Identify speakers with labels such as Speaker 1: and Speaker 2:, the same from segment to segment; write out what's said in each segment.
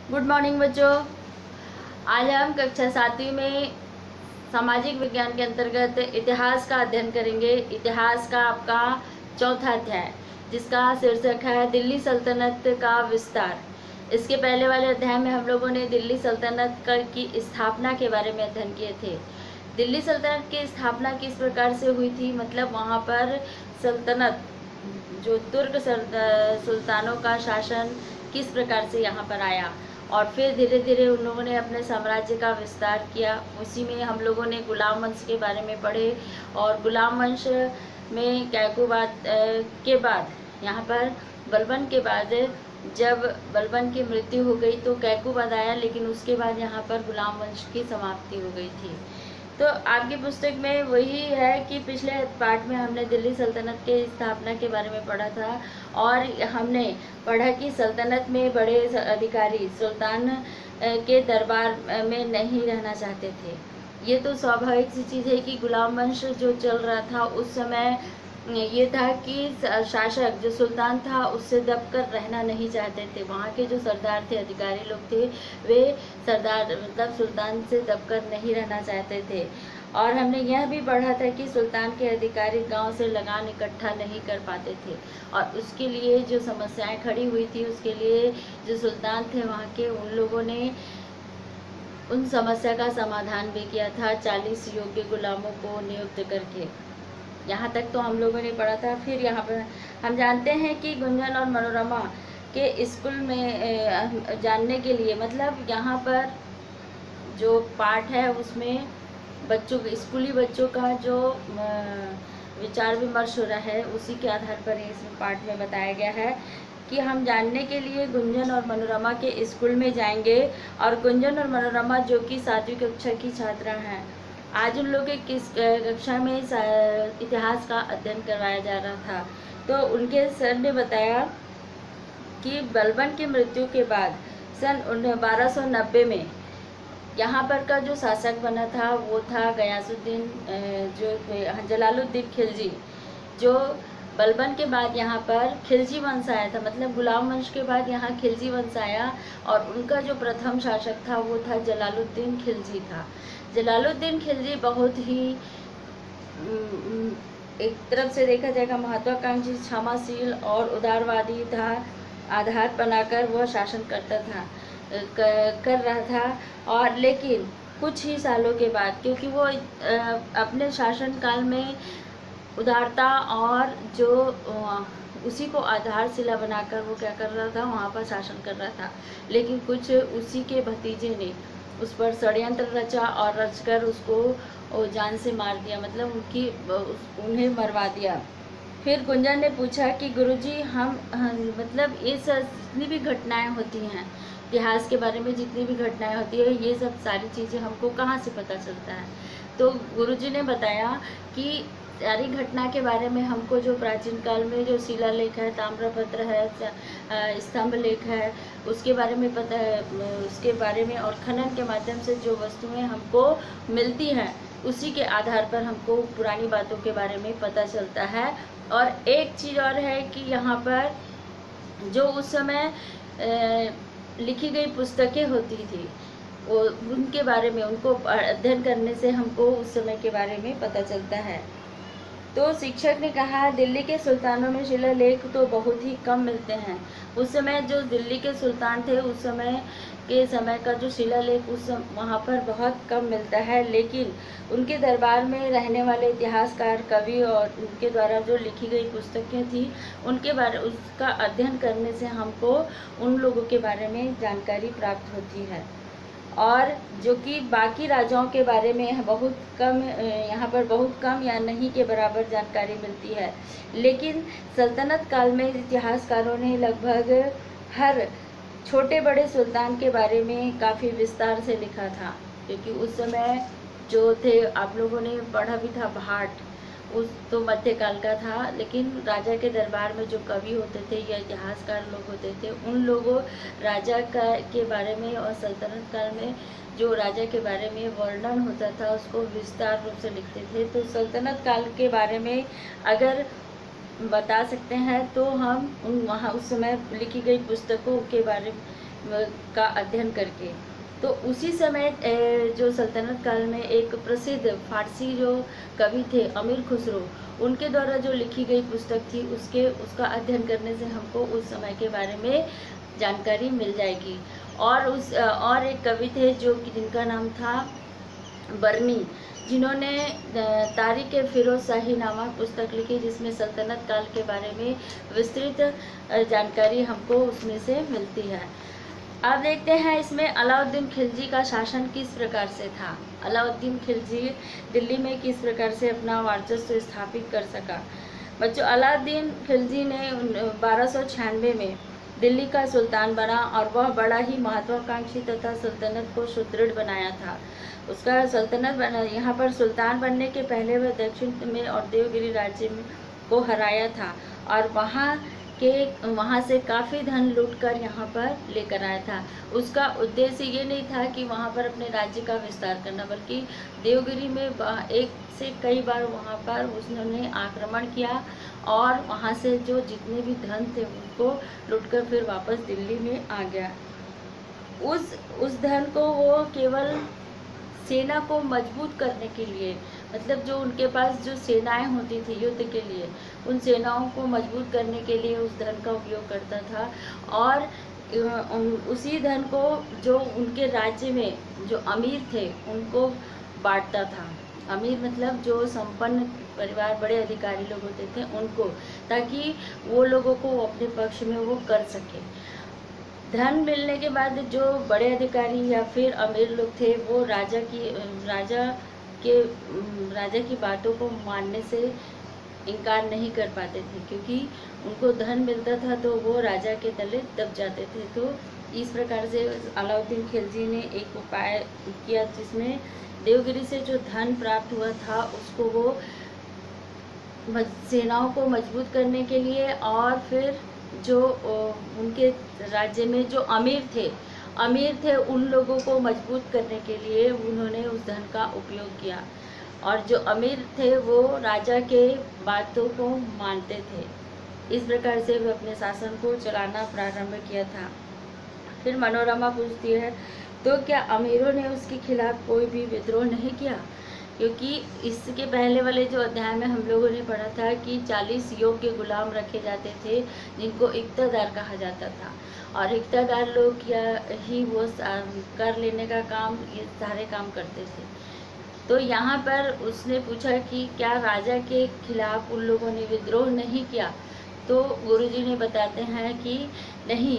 Speaker 1: Good morning बच्चों। आज हम कक्षा 7वीं में सामाजिक विज्ञान के अंतर्गत इतिहास का अध्ययन करेंगे। इतिहास का आपका चौथा अध्याय, जिसका शीर्षक है दिल्ली सल्तनत का विस्तार। इसके पहले वाले अध्याय में हम लोगों ने दिल्ली सल्तनत की स्थापना के बारे में अध्ययन किए थे। दिल्ली सल्तनत की स्थापना किस प्रकार से हुई थी, मतलब वहाँ पर सल्तनत जो तुर्क सुल्तानों का शासन किस प्रकार से यहाँ पर आया, और फिर धीरे धीरे उन लोगों ने अपने साम्राज्य का विस्तार किया। उसी में हम लोगों ने गुलाम वंश के बारे में पढ़े, और गुलाम वंश में कैकुबाद के बाद यहाँ पर बलबन के बाद जब बलबन की मृत्यु हो गई तो कैकुबाद आया, लेकिन उसके बाद यहाँ पर गुलाम वंश की समाप्ति हो गई थी। तो आपकी पुस्तक में वही है कि पिछले पार्ट में हमने दिल्ली सल्तनत के स्थापना के बारे में पढ़ा था, और हमने पढ़ा कि सल्तनत में बड़े अधिकारी सुल्तान के दरबार में नहीं रहना चाहते थे। ये तो स्वाभाविक सी चीज़ है कि गुलाम वंश जो चल रहा था उस समय ये था कि शासक जो सुल्तान था उससे दबकर रहना नहीं चाहते थे। वहाँ के जो सरदार थे, अधिकारी लोग थे, वे सरदार मतलब सुल्तान से दबकर नहीं रहना चाहते थे। और हमने यह भी पढ़ा था कि सुल्तान के अधिकारी गांव से लगान इकट्ठा नहीं कर पाते थे, और उसके लिए जो समस्याएं खड़ी हुई थी उसके लिए जो सुल्तान थे वहाँ के, उन लोगों ने उन समस्या का समाधान भी किया था 40 योग्य गुलामों को नियुक्त करके। यहाँ तक तो हम लोगों ने पढ़ा था। फिर यहाँ पर हम जानते हैं कि गुंजन और मनोरमा के स्कूल में जानने के लिए, मतलब यहाँ पर जो पाठ है उसमें बच्चों स्कूली बच्चों का जो विचार विमर्श हो रहा है उसी के आधार पर इस पाठ में बताया गया है कि हम जानने के लिए गुंजन और मनोरमा के स्कूल में जाएंगे। और गुंजन और मनोरमा जो कि 7वीं कक्षा की छात्रा हैं, आज उन लोग के किस कक्षा में इतिहास का अध्ययन करवाया जा रहा था, तो उनके सर ने बताया कि बलबन की मृत्यु के बाद सन 1290 में यहाँ पर का जो शासक बना था वो था गयासुद्दीन, जो जलालुद्दीन खिलजी। जो बलबन के बाद यहाँ पर खिलजी वंश आया था, मतलब गुलाम वंश के बाद यहाँ खिलजी वंश आया, और उनका जो प्रथम शासक था वो था जलालुद्दीन खिलजी था। जलालुद्दीन खिलजी बहुत ही एक तरफ से देखा जाएगा महत्वाकांक्षी, क्षमाशील और उदारवादी था। आधार बनाकर वह शासन करता था कर रहा था, और लेकिन कुछ ही सालों के बाद, क्योंकि वो अपने शासनकाल में उदारता और जो उसी को आधारशिला बनाकर वो क्या कर रहा था, वहाँ पर शासन कर रहा था। लेकिन कुछ उसी के भतीजे ने उस पर षड्यंत्र रचा और रचकर उसको जान से मार दिया, मतलब उन्हें मरवा दिया। फिर गुंजन ने पूछा कि गुरुजी हम मतलब ये जितनी भी घटनाएं होती हैं इतिहास के बारे में, जितनी भी घटनाएं होती है, ये सब सारी चीज़ें हमको कहाँ से पता चलता है। तो गुरुजी ने बताया कि सारी घटना के बारे में हमको जो प्राचीन काल में जो शिलालेख है, ताम्रपत्र है, स्तंभ लेख है, उसके बारे में पता है, उसके बारे में और खनन के माध्यम से जो वस्तुएं हमको मिलती हैं उसी के आधार पर हमको पुरानी बातों के बारे में पता चलता है। और एक चीज़ और है कि यहाँ पर जो उस समय लिखी गई पुस्तकें होती थी वो उनके बारे में, उनको अध्ययन करने से हमको उस समय के बारे में पता चलता है। तो शिक्षक ने कहा दिल्ली के सुल्तानों में शिलालेख तो बहुत ही कम मिलते हैं। उस समय जो दिल्ली के सुल्तान थे उस समय का जो शिलालेख वहाँ पर बहुत कम मिलता है, लेकिन उनके दरबार में रहने वाले इतिहासकार, कवि और उनके द्वारा जो लिखी गई पुस्तकें थी उनके बारे उसका अध्ययन करने से हमको उन लोगों के बारे में जानकारी प्राप्त होती है। और जो कि बाकी राजाओं के बारे में बहुत कम, यहाँ पर बहुत कम या नहीं के बराबर जानकारी मिलती है। लेकिन सल्तनत काल में इतिहासकारों ने लगभग हर छोटे बड़े सुल्तान के बारे में काफ़ी विस्तार से लिखा था, क्योंकि उस समय जो थे, आप लोगों ने पढ़ा भी था, भाट, उस तो मध्यकाल का था। लेकिन राजा के दरबार में जो कवि होते थे या इतिहासकार लोग होते थे, उन लोगों राजा के बारे में और सल्तनत काल में जो राजा के बारे में वर्णन होता था उसको विस्तार रूप से लिखते थे। तो सल्तनत काल के बारे में अगर बता सकते हैं तो हम वहाँ उस समय लिखी गई पुस्तकों के बारे का अध्ययन करके। तो उसी समय जो सल्तनत काल में एक प्रसिद्ध फारसी जो कवि थे अमीर खुसरो, उनके द्वारा जो लिखी गई पुस्तक थी उसका अध्ययन करने से हमको उस समय के बारे में जानकारी मिल जाएगी। और एक कवि थे जो कि जिनका नाम था बर्नी, जिन्होंने तारीख फिरोज शाही नामक पुस्तक लिखी, जिसमें सल्तनत काल के बारे में विस्तृत जानकारी हमको उसमें से मिलती है। अब देखते हैं इसमें अलाउद्दीन खिलजी का शासन किस प्रकार से था। अलाउद्दीन खिलजी दिल्ली में किस प्रकार से अपना वर्चस्व स्थापित कर सका। बच्चों, अलाउद्दीन खिलजी ने 1296 में दिल्ली का सुल्तान बना और वह बड़ा ही महत्वाकांक्षी तथा सल्तनत को सुदृढ़ बनाया था। उसका सल्तनत बना, यहाँ पर सुल्तान बनने के पहले वह दक्षिण में और देवगिरी राज्य में को हराया था और वहाँ से काफ़ी धन लूटकर यहाँ पर लेकर आया था। उसका उद्देश्य ये नहीं था कि वहाँ पर अपने राज्य का विस्तार करना, बल्कि देवगिरी में एक से कई बार वहाँ पर उसने आक्रमण किया और वहाँ से जो जितने भी धन थे उनको लूटकर फिर वापस दिल्ली में आ गया। उस धन को वो केवल सेना को मजबूत करने के लिए, मतलब जो उनके पास जो सेनाएं होती थी युद्ध के लिए, उन सेनाओं को मजबूत करने के लिए उस धन का उपयोग करता था और उसी धन को जो उनके राज्य में जो अमीर थे उनको बांटता था। अमीर मतलब जो संपन्न परिवार, बड़े अधिकारी लोग होते थे उनको, ताकि वो लोगों को अपने पक्ष में वो कर सके। धन मिलने के बाद जो बड़े अधिकारी या फिर अमीर लोग थे वो राजा की बातों को मानने से इनकार नहीं कर पाते थे, क्योंकि उनको धन मिलता था तो वो राजा के तले दब जाते थे। तो इस प्रकार से अलाउद्दीन खिलजी ने एक उपाय किया जिसमें देवगिरी से जो धन प्राप्त हुआ था उसको वो सेनाओं को मजबूत करने के लिए और फिर जो उनके राज्य में जो अमीर थे उन लोगों को मजबूत करने के लिए उन्होंने उस धन का उपयोग किया और जो अमीर थे वो राजा के बातों को मानते थे। इस प्रकार से वे अपने शासन को चलाना प्रारंभ किया था। फिर मनोरमा पूछती है, तो क्या अमीरों ने उसके खिलाफ कोई भी विद्रोह नहीं किया? क्योंकि इसके पहले वाले जो अध्याय में हम लोगों ने पढ़ा था कि 40 योग्य गुलाम रखे जाते थे जिनको इक्तादार कहा जाता था, और इक्तादार लोग ही वो कर लेने का काम, ये सारे काम करते थे। तो यहाँ पर उसने पूछा कि क्या राजा के खिलाफ उन लोगों ने विद्रोह नहीं किया? तो गुरुजी ने बताते हैं कि नहीं,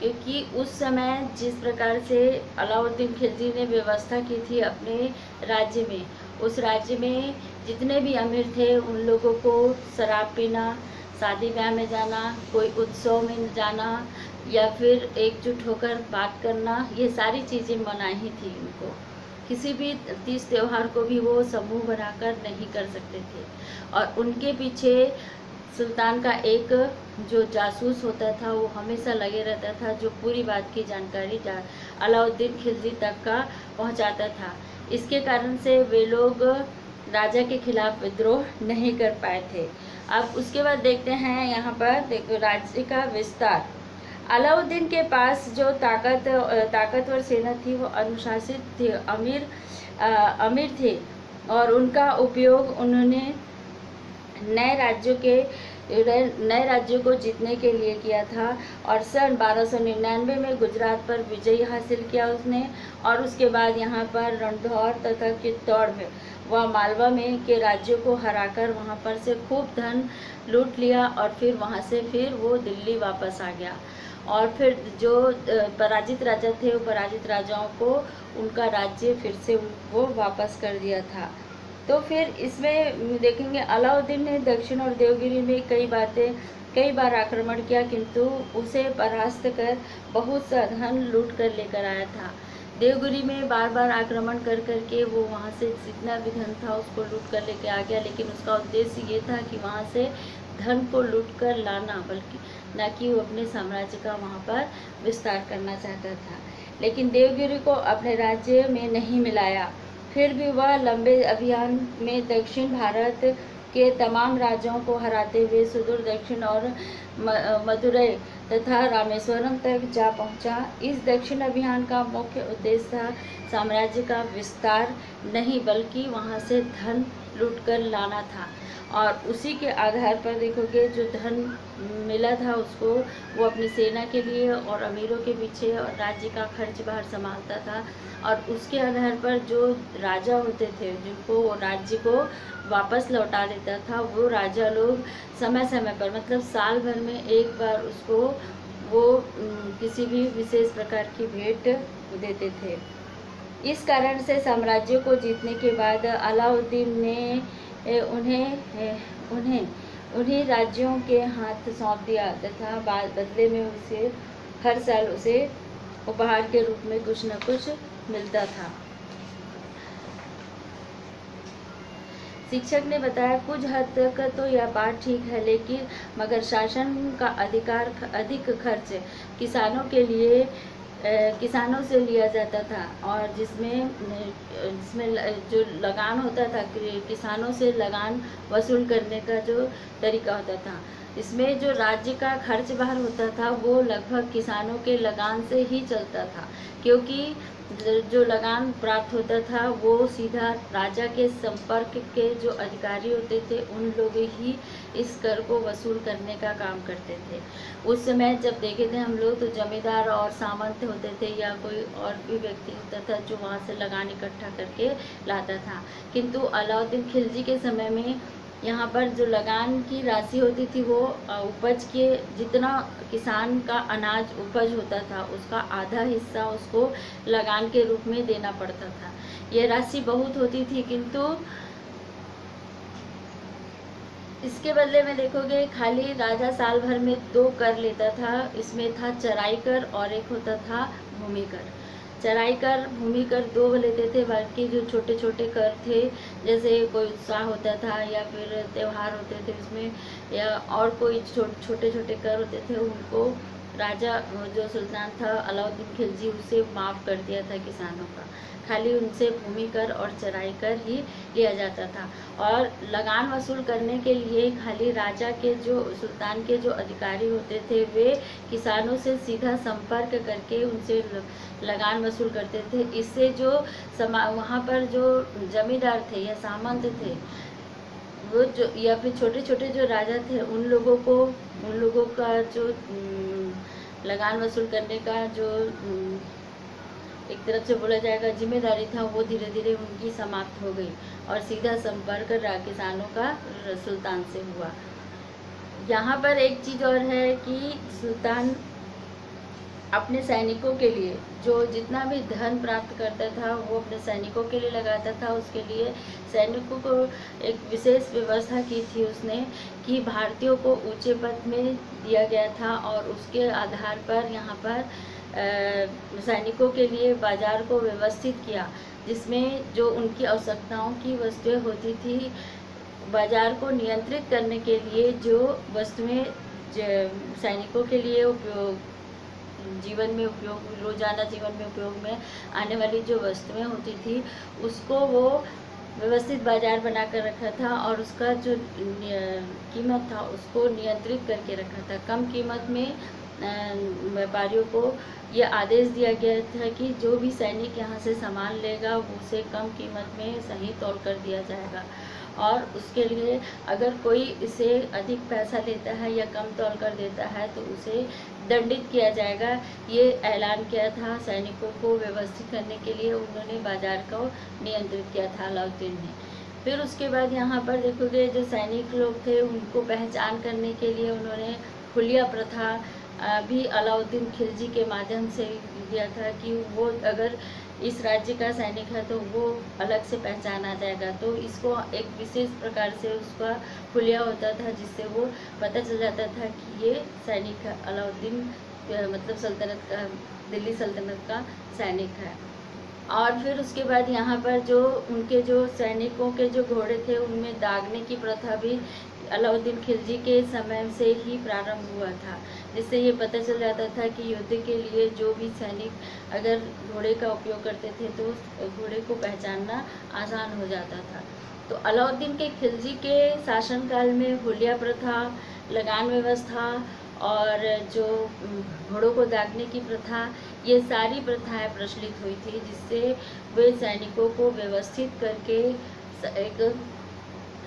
Speaker 1: क्योंकि उस समय जिस प्रकार से अलाउद्दीन खिलजी ने व्यवस्था की थी अपने राज्य में, उस राज्य में जितने भी अमीर थे उन लोगों को शराब पीना, शादी ब्याह में जाना, कोई उत्सव में जाना या फिर एकजुट होकर बात करना, ये सारी चीज़ें मनाही थी उनको। किसी भी तीज त्यौहार को भी वो समूह बनाकर नहीं कर सकते थे और उनके पीछे सुल्तान का एक जो जासूस होता था वो हमेशा लगे रहता था, जो पूरी बात की जानकारी अलाउद्दीन खिलजी तक का पहुंचाता था। इसके कारण से वे लोग राजा के खिलाफ विद्रोह नहीं कर पाए थे। अब उसके बाद देखते हैं यहाँ पर देखो राज्य का विस्तार। अलाउद्दीन के पास जो ताकतवर सेना थी वो अनुशासित थे, अमीर थे और उनका उपयोग उन्होंने नए राज्यों को जीतने के लिए किया था। और सन 1299 में गुजरात पर विजय हासिल किया उसने, और उसके बाद यहाँ पर रणधौर तथा चित्तौड़ में व मालवा में के राज्यों को हराकर वहाँ पर से खूब धन लूट लिया और फिर वहाँ से फिर वो दिल्ली वापस आ गया। और फिर जो पराजित राजा थे वो पराजित राजाओं को उनका राज्य फिर से वो वापस कर दिया था। तो फिर इसमें देखेंगे अलाउद्दीन ने दक्षिण और देवगिरी में कई बार आक्रमण किया, किंतु उसे परास्त कर बहुत सा धन लूट कर लेकर आया था। देवगिरी में बार आक्रमण कर के वो वहाँ से जितना भी धन था उसको लूट कर लेके आ गया, लेकिन उसका उद्देश्य ये था कि वहाँ से धन को लूट कर लाना, बल्कि न कि वो अपने साम्राज्य का वहाँ पर विस्तार करना चाहता था। लेकिन देवगिरी को अपने राज्य में नहीं मिलाया। फिर भी वह लंबे अभियान में दक्षिण भारत के तमाम राज्यों को हराते हुए सुदूर दक्षिण और मदुरै तथा रामेश्वरम तक जा पहुंचा। इस दक्षिण अभियान का मुख्य उद्देश्य था साम्राज्य का विस्तार नहीं, बल्कि वहां से धन लूटकर लाना था। और उसी के आधार पर देखोगे जो धन मिला था उसको वो अपनी सेना के लिए और अमीरों के पीछे और राज्य का खर्च बाहर संभालता था। और उसके आधार पर जो राजा होते थे जिनको राज्य को वापस लौटा देता था, वो राजा लोग समय समय पर मतलब साल भर में एक बार उसको वो किसी भी विशेष प्रकार की भेंट देते थे। इस कारण से साम्राज्य को जीतने के बाद अलाउद्दीन ने उन्हें राज्यों के हाथ सौंप दिया तथा बदले में उसे हर साल उसे उपहार के रूप में कुछ न कुछ मिलता था। शिक्षक ने बताया कुछ हद तक तो यह बात ठीक है, लेकिन मगर शासन का अधिक खर्च किसानों से लिया जाता था और जिसमें जो लगान होता था, किसानों से लगान वसूल करने का जो तरीका होता था, इसमें जो राज्य का खर्च बाहर होता था वो लगभग किसानों के लगान से ही चलता था, क्योंकि जो लगान प्राप्त होता था वो सीधा राजा के संपर्क के जो अधिकारी होते थे उन लोग ही इस कर को वसूल करने का काम करते थे। उस समय जब देखे थे हम लोग तो जमींदार और सामंत होते थे या कोई और भी व्यक्ति होता था जो वहाँ से लगान इकट्ठा करके लाता था। किंतु अलाउद्दीन खिलजी के समय में यहाँ पर जो लगान की राशि होती थी वो उपज के जितना किसान का अनाज उपज होता था उसका आधा हिस्सा उसको लगान के रूप में देना पड़ता था। ये राशि बहुत होती थी, किंतु इसके बदले में देखोगे खाली राजा साल भर में 2 कर लेता था। इसमें था चराई कर और एक होता था भूमि कर। चराई कर भूमि कर 2 लेते थे, बाकी जो छोटे छोटे कर थे जैसे कोई उत्साह होता था या फिर त्यौहार होते थे उसमें या और कोई छोटे छोटे कर होते थे उनको राजा जो सुल्तान था अलाउद्दीन खिलजी उसे माफ़ कर दिया था किसानों का। खाली उनसे भूमि कर और चराई कर ही लिया जाता था। और लगान वसूल करने के लिए खाली राजा के जो सुल्तान के जो अधिकारी होते थे वे किसानों से सीधा संपर्क करके उनसे लगान वसूल करते थे। इससे जो वहाँ पर जो जमींदार थे या सामंत थे वो जो या फिर छोटे छोटे जो राजा थे उन लोगों का जो लगान वसूल करने का जो एक तरफ से बोला जाएगा जिम्मेदारी था वो धीरे धीरे उनकी समाप्त हो गई और सीधा संपर्क किसानों का सुल्तान से हुआ। यहाँ पर एक चीज़ और है कि सुल्तान अपने सैनिकों के लिए जो जितना भी धन प्राप्त करता था वो अपने सैनिकों के लिए लगाता था। उसके लिए सैनिकों को एक विशेष व्यवस्था की थी उसने कि भारतीयों को ऊंचे पद में दिया गया था और उसके आधार पर यहाँ पर सैनिकों के लिए बाजार को व्यवस्थित किया, जिसमें जो उनकी आवश्यकताओं की वस्तुएं होती थी बाजार को नियंत्रित करने के लिए जो वस्तुएं सैनिकों के लिए रोजाना जीवन में उपयोग में आने वाली जो वस्तुएं होती थी उसको वो व्यवस्थित बाजार बनाकर रखा था और उसका जो कीमत था उसको नियंत्रित करके रखा था। कम कीमत में व्यापारियों को ये आदेश दिया गया था कि जो भी सैनिक यहाँ से सामान लेगा उसे कम कीमत में सही तौल कर दिया जाएगा और उसके लिए अगर कोई इसे अधिक पैसा लेता है या कम तौल कर देता है तो उसे दंडित किया जाएगा। ये ऐलान किया था सैनिकों को व्यवस्थित करने के लिए उन्होंने बाजार को नियंत्रित किया था अलाउद्दीन ने। फिर उसके बाद यहाँ पर देखोगे जो सैनिक लोग थे उनको पहचान करने के लिए उन्होंने हुलिया प्रथा भी अलाउद्दीन खिलजी के माध्यम से दिया था कि वो अगर इस राज्य का सैनिक है तो वो अलग से पहचाना जाएगा। तो इसको एक विशेष प्रकार से उसका हुलिया होता था जिससे वो पता चल जाता था कि ये सैनिक अलाउद्दीन मतलब सल्तनत का दिल्ली सल्तनत का सैनिक है। और फिर उसके बाद यहाँ पर जो उनके जो सैनिकों के जो घोड़े थे उनमें दागने की प्रथा भी अलाउद्दीन खिलजी के समय से ही प्रारंभ हुआ था, जिससे ये पता चल जाता था कि युद्ध के लिए जो भी सैनिक अगर घोड़े का उपयोग करते थे तो घोड़े को पहचानना आसान हो जाता था। तो अलाउद्दीन के खिलजी के शासनकाल में हुलिया प्रथा, लगान व्यवस्था और जो घोड़ों को दागने की प्रथा, ये सारी प्रथाएं प्रचलित हुई थी, जिससे वे सैनिकों को व्यवस्थित करके एक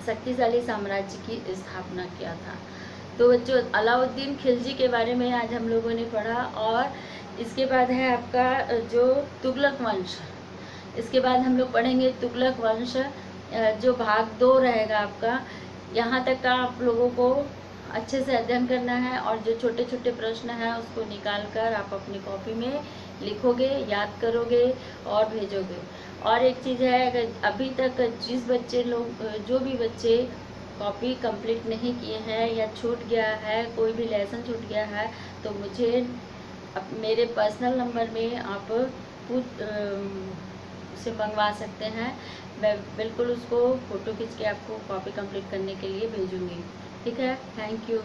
Speaker 1: शक्तिशाली साम्राज्य की स्थापना किया था। तो बच्चों, अलाउद्दीन खिलजी के बारे में आज हम लोगों ने पढ़ा। और इसके बाद है आपका जो तुगलक वंश। इसके बाद हम लोग पढ़ेंगे तुगलक वंश, जो भाग 2 रहेगा आपका। यहाँ तक का आप लोगों को अच्छे से अध्ययन करना है और जो छोटे छोटे प्रश्न हैं उसको निकाल कर आप अपनी कॉपी में लिखोगे, याद करोगे और भेजोगे। और एक चीज़ है, अगर अभी तक जो भी बच्चे कॉपी कंप्लीट नहीं किए हैं या छूट गया है, कोई भी लेसन छूट गया है, तो मुझे मेरे पर्सनल नंबर में आप उसे मंगवा सकते हैं। मैं बिल्कुल उसको फ़ोटो खींच के आपको कॉपी कंप्लीट करने के लिए भेजूँगी। ठीक है, थैंक यू।